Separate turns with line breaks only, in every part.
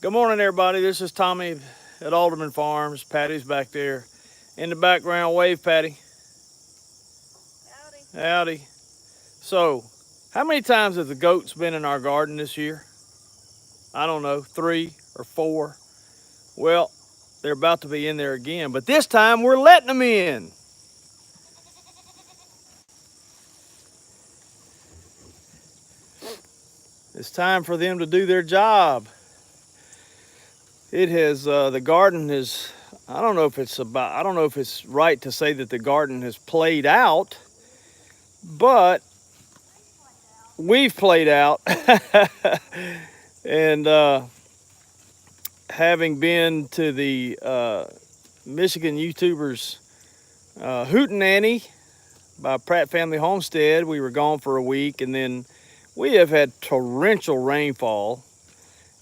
Good morning, everybody. This is Tommy at Alderman Farms. Patty's back there in the background. Wave, Patty.
Howdy.
Howdy. So, how many times have the goats been in our garden this year? I don't know, 3 or 4. Well, they're about to be in there again, but this time we're letting them in. It's time for them to do their job. It has, the garden is, I don't know if it's right to say that the garden has played out, but we've played out. And having been to the Michigan YouTubers Hootenanny by Pratt Family Homestead, we were gone for a week, and then we have had torrential rainfall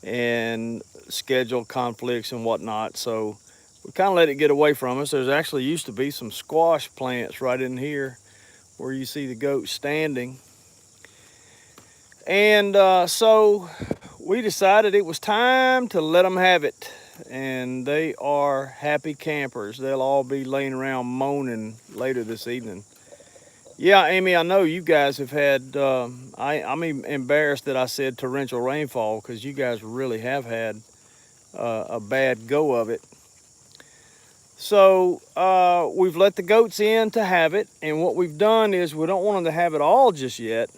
and schedule conflicts and whatnot. So we kind of let it get away from us. There's actually used to be some squash plants right in here where you see the goats standing. And so we decided it was time to let them have it. And they are happy campers. They'll all be laying around moaning later this evening. Yeah, Amy, I know you guys have had, I'm embarrassed that I said torrential rainfall because you guys really have had a bad go of it. So we've let the goats in to have it. And what we've done is we don't want them to have it all just yet.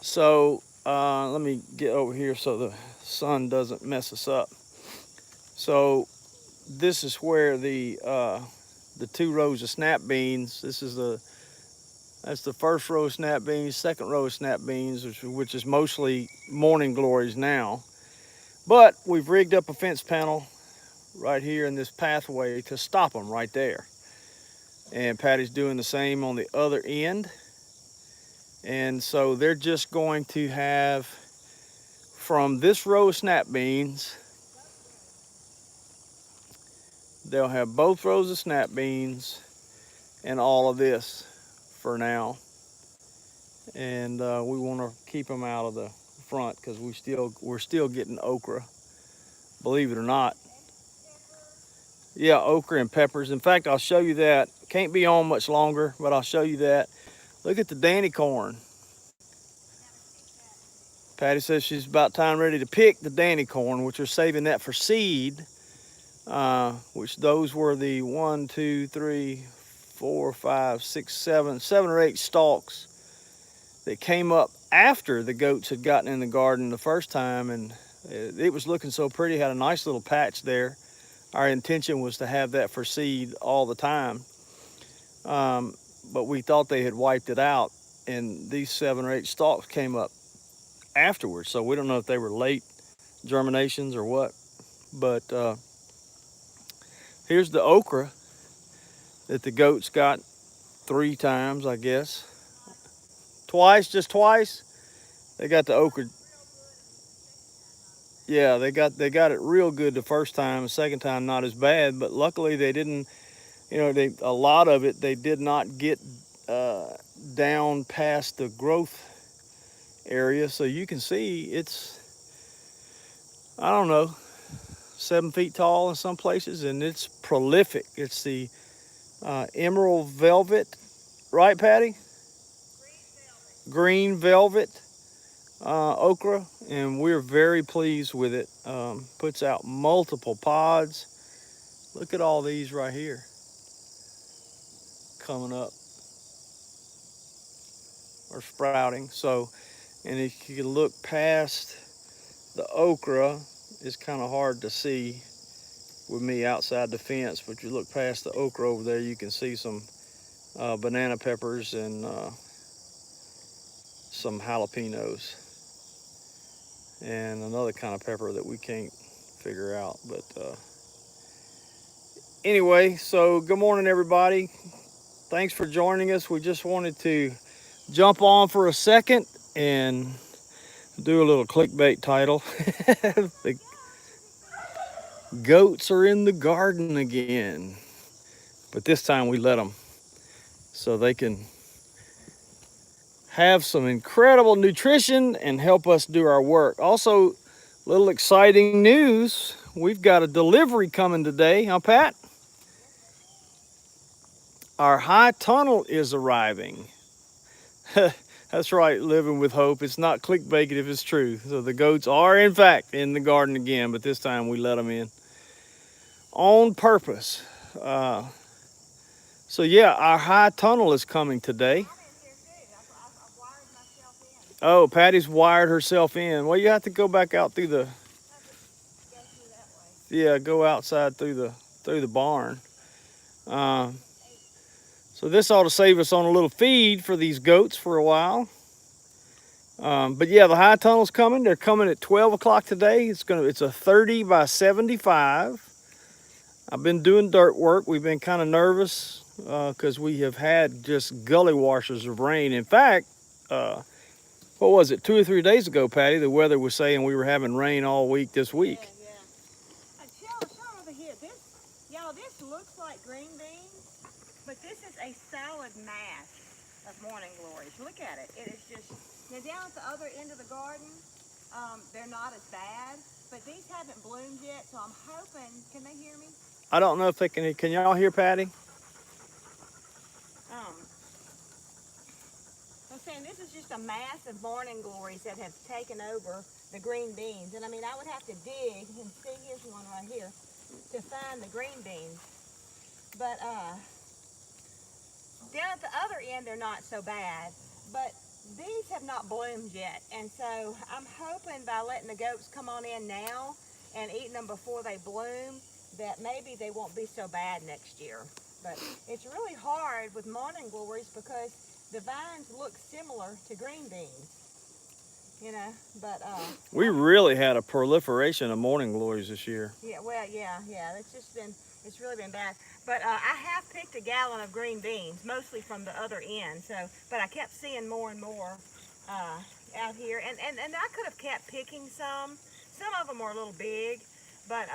So let me get over here so the sun doesn't mess us up. So this is where the 2 rows of snap beans. That's the first row of snap beans, second row of snap beans, which is mostly morning glories now. But we've rigged up a fence panel right here in this pathway to stop them right there. And Patty's doing the same on the other end. And so they're just going to have, from this row of snap beans, they'll have both rows of snap beans and all of this for now. And we want to keep them out of the front because we're still getting okra, believe it or not. Yeah, okra and peppers. In fact, I'll show you that. Can't be on much longer, but I'll show you that. Look at the Danny corn. Patty says she's about time ready to pick the Danny corn, which we're saving that for seed. Which those were the 1, 2, 3, 4, 5, 6, 7 or 8 stalks that came up after the goats had gotten in the garden the first time, and it was looking so pretty. Had a nice little patch there. Our intention was to have that for seed all the time, but we thought they had wiped it out, and these 7 or 8 stalks came up afterwards. So we don't know if they were late germinations or what, but here's the okra that the goats got 3 times, I guess. Twice, just twice. They got the okra. Yeah, they got it real good the first time. The second time not as bad, but luckily they didn't. A lot of it they did not get down past the growth area, so you can see it's, I don't know, 7 feet tall in some places, and it's prolific. It's the emerald velvet, right, Patty? Green velvet okra, and we're very pleased with it. Puts out multiple pods. Look at all these right here coming up or sprouting. So, and if you can look past the okra, it's kind of hard to see with me outside the fence, but you look past the okra over there, you can see some banana peppers and some jalapenos and another kind of pepper that we can't figure out. But anyway, so good morning, everybody. Thanks for joining us. We just wanted to jump on for a second and do a little clickbait title. The goats are in the garden again, but this time we let them so they can have some incredible nutrition and help us do our work. Also, Little exciting news. We've got a delivery coming today, huh, Pat? Our high tunnel is arriving. That's right, living with hope. It's not clickbait if it's true. So the goats are, in fact, in the garden again, but this time we let them in on purpose. So yeah, our high tunnel is coming today. Oh, Patty's wired herself in. Well, you have to go back out through the. Yeah, go outside through the barn. Uh, so this ought to save us on a little feed for these goats for a while. But yeah, the high tunnel's coming. They're coming at 12 o'clock today. It's a 30 by 75. I've been doing dirt work. We've been kind of nervous because we have had just gully washers of rain. In fact, what was it, 2 or 3 days ago, Patty, the weather was saying we were having rain all week this week.
Yeah. Show over here. This looks like green beans, but this is a solid mass of morning glories. Look at it. It is just, now down at the other end of the garden, they're not as bad, but these haven't bloomed yet, so I'm hoping, can they hear me?
I don't know if they can y'all hear Patty?
I'm saying this is just a mass of morning glories that have taken over the green beans. And I mean, I would have to dig, and see, here's one right here, to find the green beans. But down at the other end, they're not so bad. But these have not bloomed yet. And so I'm hoping by letting the goats come on in now and eating them before they bloom, that maybe they won't be so bad next year. But it's really hard with morning glories because the vines look similar to green beans, you know, but
We really had a proliferation of morning glories this year.
yeah, well, yeah, it's really been bad. But I have picked a gallon of green beans, mostly from the other end. So, but I kept seeing more and more out here, and I could have kept picking some. Some of them were a little big, but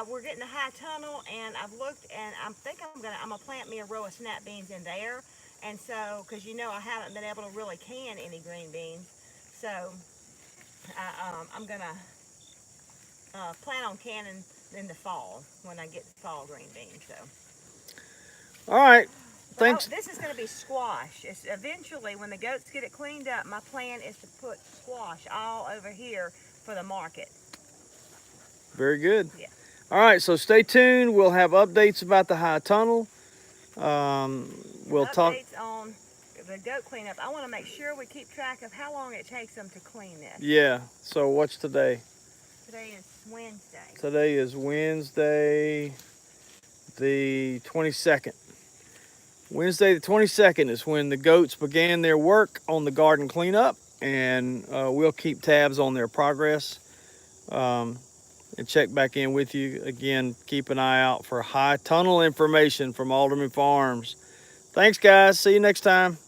we're getting a high tunnel, and I've looked, and I'm gonna plant me a row of snap beans in there. And so, because you know I haven't been able to really can any green beans, so I'm gonna plan on canning in the fall when I get fall green beans. So.
All right, thanks.
This is going to be squash. Eventually, when the goats get it cleaned up, my plan is to put squash all over here for the market.
Very good.
Yeah.
All right, so stay tuned. We'll have updates about the high tunnel. We'll talk.
Updates on the goat cleanup. I want to make sure we keep track of how long it takes them to clean this.
Yeah, so what's today?
Today is Wednesday.
Today is Wednesday the 22nd. Wednesday the 22nd is when the goats began their work on the garden cleanup, and we'll keep tabs on their progress and check back in with you. Again, keep an eye out for high tunnel information from AldermanFarms. Thanks, guys. See you next time.